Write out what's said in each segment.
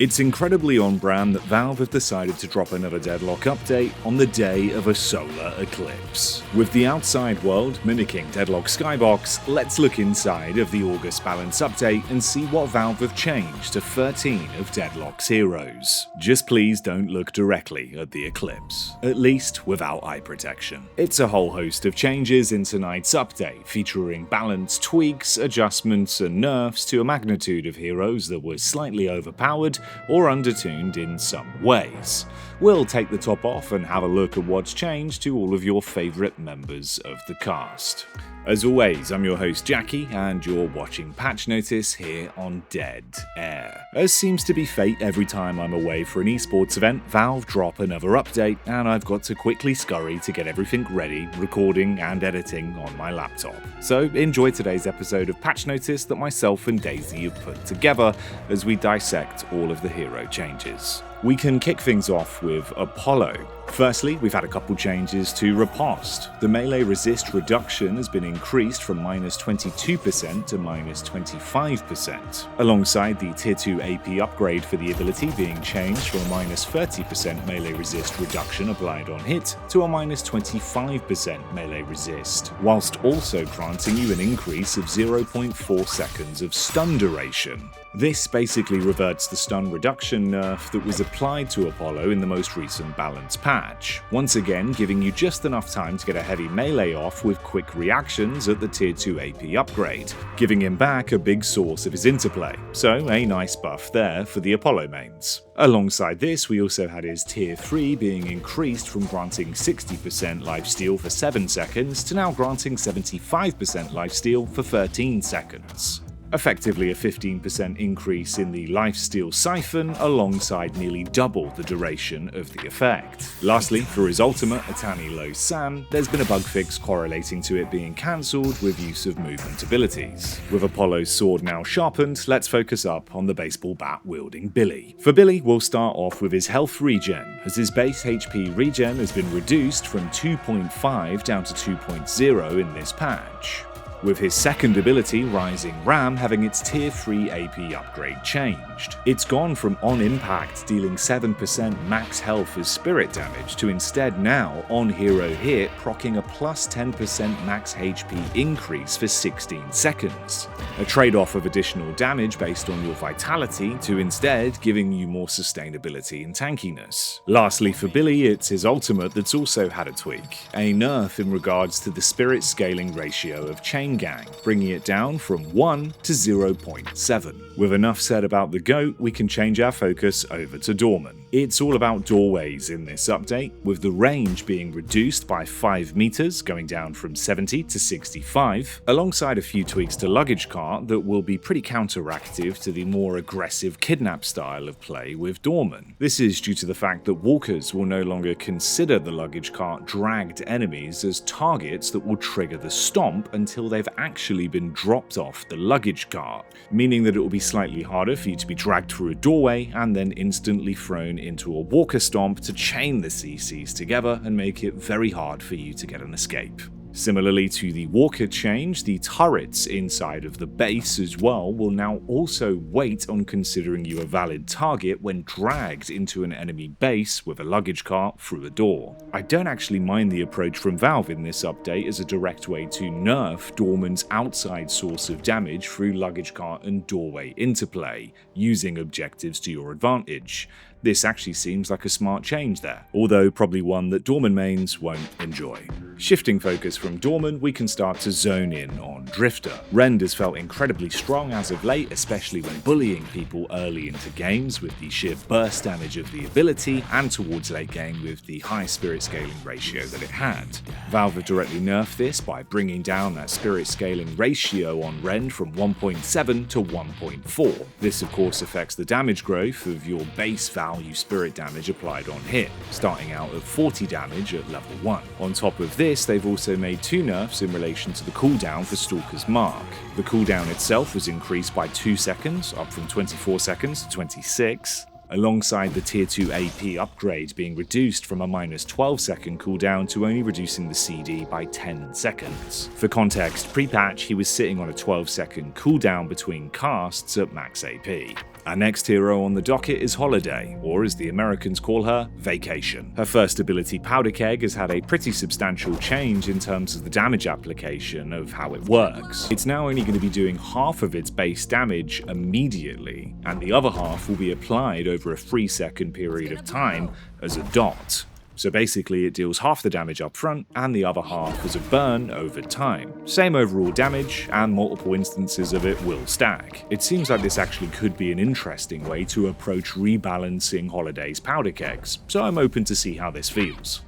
It's incredibly on brand that Valve have decided to drop another Deadlock update on the day of a solar eclipse. With the outside world mimicking Deadlock Skybox, let's look inside of the August Balance update and see what Valve have changed to 13 of Deadlock's heroes. Just please don't look directly at the eclipse, at least without eye protection. It's a whole host of changes in tonight's update, featuring balance tweaks, adjustments and nerfs to a magnitude of heroes that were slightly overpowered or undertuned in some ways. We'll take the top off and have a look at what's changed to all of your favourite members of the cast. As always, I'm your host Jacky, and you're watching Patch Notice here on Dead Air. As seems to be fate every time I'm away for an esports event, Valve drop another update, and I've got to quickly scurry to get everything ready, recording and editing on my laptop. So enjoy today's episode of Patch Notice that myself and Daisy have put together as we dissect all of the hero changes. We can kick things off with Apollo. Firstly, we've had a couple changes to Riposte. The melee resist reduction has been increased from -22% to -25%, alongside the Tier 2 AP upgrade for the ability being changed from a -30% melee resist reduction applied on hit to a -25% melee resist, whilst also granting you an increase of 0.4 seconds of stun duration. This basically reverts the stun reduction nerf that was applied to Apollo in the most recent Balance Patch, once again giving you just enough time to get a heavy melee off with quick reactions at the Tier 2 AP upgrade, giving him back a big source of his interplay, so a nice buff there for the Apollo mains. Alongside this, we also had his Tier 3 being increased from granting 60% lifesteal for 7 seconds to now granting 75% lifesteal for 13 seconds. Effectively a 15% increase in the lifesteal siphon alongside nearly double the duration of the effect. Lastly, for his ultimate, Atani Lo San, there's been a bug fix correlating to it being cancelled with use of movement abilities. With Apollo's sword now sharpened, let's focus up on the baseball bat wielding Billy. For Billy, we'll start off with his health regen, as his base HP regen has been reduced from 2.5 down to 2.0 in this patch, with his second ability, Rising Ram, having its Tier 3 AP upgrade changed. It's gone from on impact dealing 7% max health as spirit damage to instead now on hero hit proccing a plus 10% max HP increase for 16 seconds. A trade-off of additional damage based on your vitality to instead giving you more sustainability and tankiness. Lastly for Billy, it's his ultimate that's also had a tweak, a nerf in regards to the spirit scaling ratio of Chain Gang, bringing it down from 1 to 0.7. With enough said about the GOAT, we can change our focus over to Doorman. It's all about doorways in this update, with the range being reduced by 5 meters, going down from 70 to 65, alongside a few tweaks to luggage cart that will be pretty counteractive to the more aggressive kidnap style of play with Doorman. This is due to the fact that walkers will no longer consider the luggage cart dragged enemies as targets that will trigger the stomp until they've actually been dropped off the luggage cart, meaning that it will be slightly harder for you to be dragged through a doorway and then instantly thrown into a walker stomp to chain the CCs together and make it very hard for you to get an escape. Similarly to the walker change, the turrets inside of the base as well will now also wait on considering you a valid target when dragged into an enemy base with a luggage cart through a door. I don't actually mind the approach from Valve in this update as a direct way to nerf Doorman's outside source of damage through luggage cart and doorway interplay, using objectives to your advantage. This actually seems like a smart change there, although probably one that Doorman mains won't enjoy. Shifting focus from Doorman, we can start to zone in on Drifter. Rend has felt incredibly strong as of late, especially when bullying people early into games with the sheer burst damage of the ability, and towards late game with the high spirit scaling ratio that it had. Valve have directly nerfed this by bringing down that spirit scaling ratio on Rend from 1.7 to 1.4. This of course affects the damage growth of your base value spirit damage applied on hit, starting out at 40 damage at level 1. On top of this, they've also made 2 nerfs in relation to the cooldown for Stalker's Mark. The cooldown itself was increased by 2 seconds, up from 24 seconds to 26, alongside the Tier 2 AP upgrade being reduced from a -12 second cooldown to only reducing the CD by 10 seconds. For context, pre-patch he was sitting on a 12 second cooldown between casts at max AP. Our next hero on the docket is Holiday, or as the Americans call her, Vacation. Her first ability Powder Keg has had a pretty substantial change in terms of the damage application of how it works. It's now only going to be doing half of its base damage immediately, and the other half will be applied over a 3-second period of time as a dot. So basically it deals half the damage up front and the other half as a burn over time. Same overall damage, and multiple instances of it will stack. It seems like this actually could be an interesting way to approach rebalancing Holiday's Powder Kegs, so I'm open to see how this feels.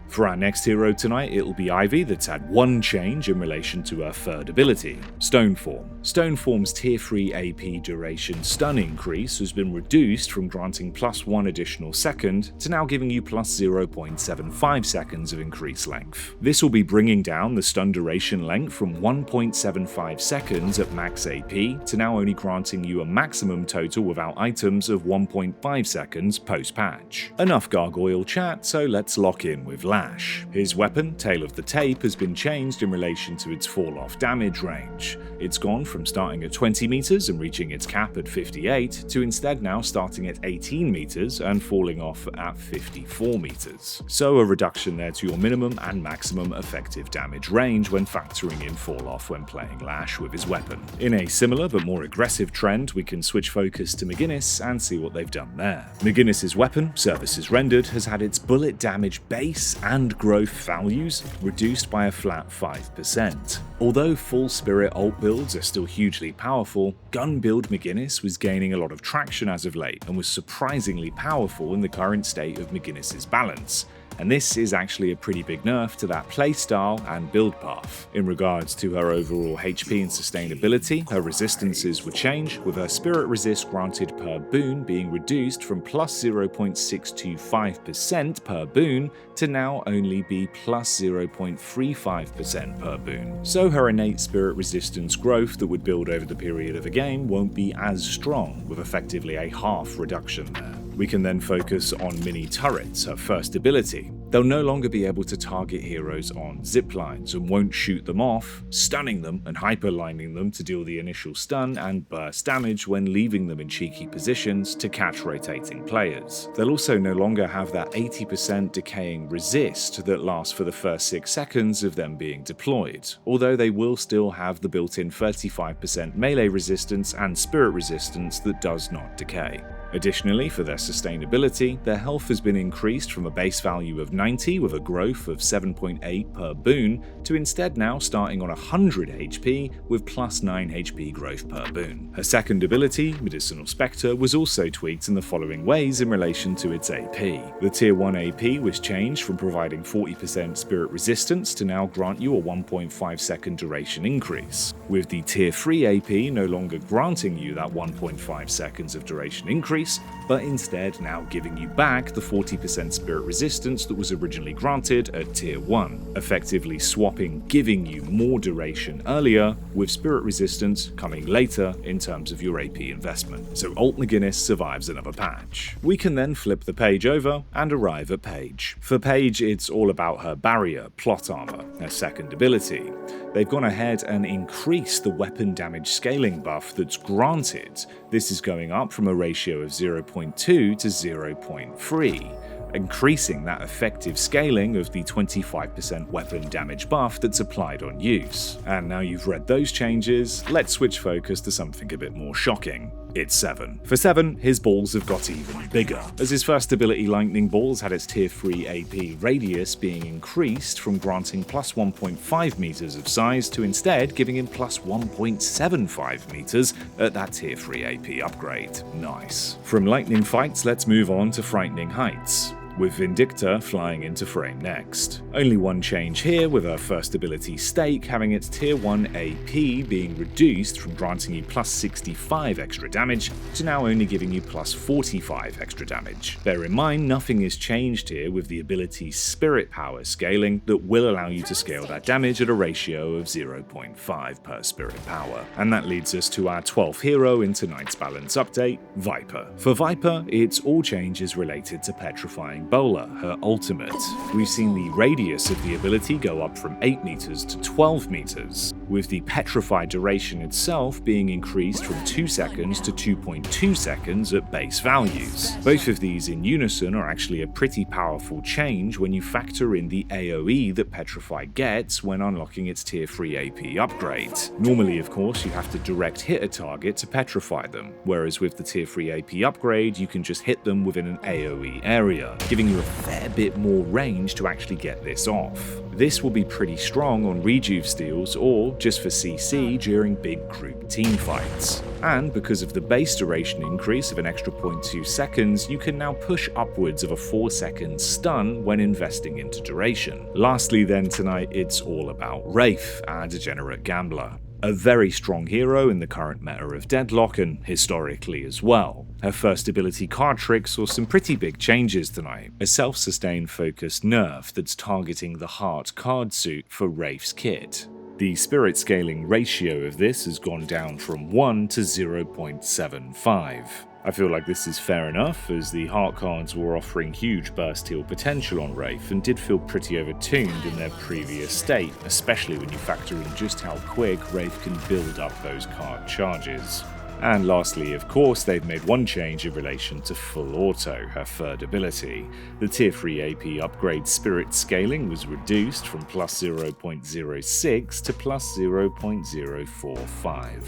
For our next hero tonight, it'll be Ivy, that's had one change in relation to her third ability, Stoneform. Stoneform's tier 3 AP duration stun increase has been reduced from granting +1 additional second to now giving you +0.75 seconds of increased length. This will be bringing down the stun duration length from 1.75 seconds at max AP to now only granting you a maximum total without items of 1.5 seconds post-patch. Enough gargoyle chat, so let's lock in with Lash. His weapon, Tail of the Tape, has been changed in relation to its fall-off damage range. It's gone from starting at 20 meters and reaching its cap at 58 to instead now starting at 18 meters and falling off at 54 meters. So a reduction there to your minimum and maximum effective damage range when factoring in fall-off when playing Lash with his weapon. In a similar but more aggressive trend, we can switch focus to mcginnis and see what they've done there. mcginnis's weapon, Services Rendered, has had its bullet damage base and growth values reduced by a flat 5%. Although full spirit ult builds are still hugely powerful, gun build mcginnis was gaining a lot of traction as of late and was surprisingly powerful in the current state of mcginnis's balance. And this is actually a pretty big nerf to that playstyle and build path. In regards to her overall HP and sustainability, her resistances were changed, with her spirit resist granted per boon being reduced from +0.625% per boon to now only be +0.35% per boon. So her innate spirit resistance growth that would build over the period of a game won't be as strong, with effectively a half reduction there. We can then focus on mini turrets, her first ability. They'll no longer be able to target heroes on ziplines and won't shoot them off, stunning them and hyperlining them to deal the initial stun and burst damage when leaving them in cheeky positions to catch rotating players. They'll also no longer have that 80% decaying resist that lasts for the first 6 seconds of them being deployed, although they will still have the built-in 35% melee resistance and spirit resistance that does not decay. Additionally, for their sustainability, their health has been increased from a base value of 90 with a growth of 7.8 per boon to instead now starting on 100 HP with +9 HP growth per boon. Her second ability, Medicinal Spectre, was also tweaked in the following ways in relation to its AP. The tier 1 AP was changed from providing 40% spirit resistance to now grant you a 1.5 second duration increase, with the tier 3 AP no longer granting you that 1.5 seconds of duration increase, but instead now giving you back the 40% spirit resistance that was originally granted at tier 1, effectively swapping giving you more duration earlier with spirit resistance coming later in terms of your AP investment. So Alt mcginnis survives another patch. We can then flip the page over and arrive at Paige. For Paige, it's all about her barrier, plot armor, her second ability. They've gone ahead and increased the weapon damage scaling buff that's granted. This is going up from a ratio of 0.2 to 0.3, increasing that effective scaling of the 25% weapon damage buff that's applied on use. And now you've read those changes, let's switch focus to something a bit more shocking. It's 7. For 7, his balls have got even bigger, as his first ability Lightning Balls had its tier 3 AP radius being increased from granting +1.5 meters of size to instead giving him +1.75 meters at that tier 3 AP upgrade. Nice. From lightning fights, let's move on to frightening heights, with Vindicta flying into frame next. Only one change here, with her first ability Stake having its tier 1 AP being reduced from granting you +65 extra damage to now only giving you +45 extra damage. Bear in mind, nothing is changed here with the ability Spirit Power scaling that will allow you to scale that damage at a ratio of 0.5 per Spirit Power. And that leads us to our 12th hero in tonight's balance update, Vyper. For Vyper, it's all changes related to Petrifying Bowler, her ultimate. We've seen the radius of the ability go up from 8 meters to 12 meters. with the petrify duration itself being increased from 2 seconds to 2.2 seconds at base values. Both of these in unison are actually a pretty powerful change when you factor in the AoE that petrify gets when unlocking its tier 3 AP upgrade. Normally, of course, you have to direct hit a target to petrify them, whereas with the tier 3 AP upgrade, you can just hit them within an AoE area, giving you a fair bit more range to actually get this off. This will be pretty strong on rejuve steals or just for CC during big group team fights. And because of the base duration increase of an extra 0.2 seconds, you can now push upwards of a 4-second stun when investing into duration. Lastly then tonight, it's all about Wraith, our degenerate gambler. A very strong hero in the current meta of Deadlock and historically as well. Her first ability card trick saw some pretty big changes tonight, a self-sustained focused nerf that's targeting the heart card suit for Wraith's kit. The spirit scaling ratio of this has gone down from 1 to 0.75. I feel like this is fair enough, as the heart cards were offering huge burst heal potential on Wraith and did feel pretty overtuned in their previous state, especially when you factor in just how quick Wraith can build up those card charges. And lastly, of course, they've made one change in relation to Full Auto, her third ability. The tier 3 AP upgrade spirit scaling was reduced from plus 0.06 to plus 0.045.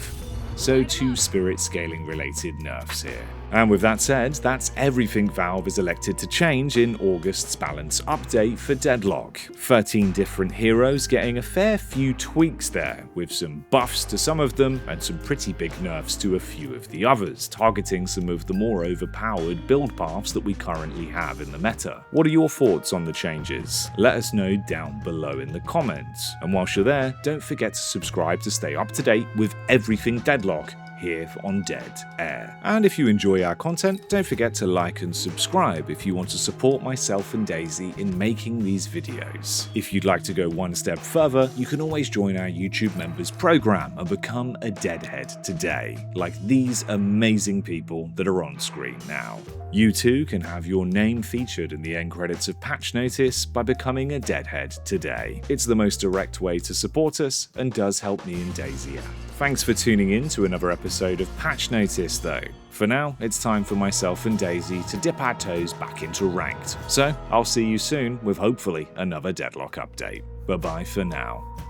So 2 spirit scaling related nerfs here. And with that said, that's everything Valve is elected to change in August's balance update for Deadlock. 13 different heroes getting a fair few tweaks there, with some buffs to some of them and some pretty big nerfs to a few of the others, targeting some of the more overpowered build paths that we currently have in the meta. What are your thoughts on the changes? Let us know down below in the comments. And whilst you're there, don't forget to subscribe to stay up to date with everything Deadlock here on Dead Air. And if you enjoy our content, don't forget to like and subscribe if you want to support myself and Daisy in making these videos. If you'd like to go one step further, you can always join our YouTube members program and become a Deadhead today, like these amazing people that are on screen now. You too can have your name featured in the end credits of Patch Notice by becoming a Deadhead today. It's the most direct way to support us and does help me and Daisy out. Thanks for tuning in to another episode of Patch Notice though. For now, it's time for myself and Daisy to dip our toes back into ranked. So, I'll see you soon with hopefully another Deadlock update. Bye bye for now.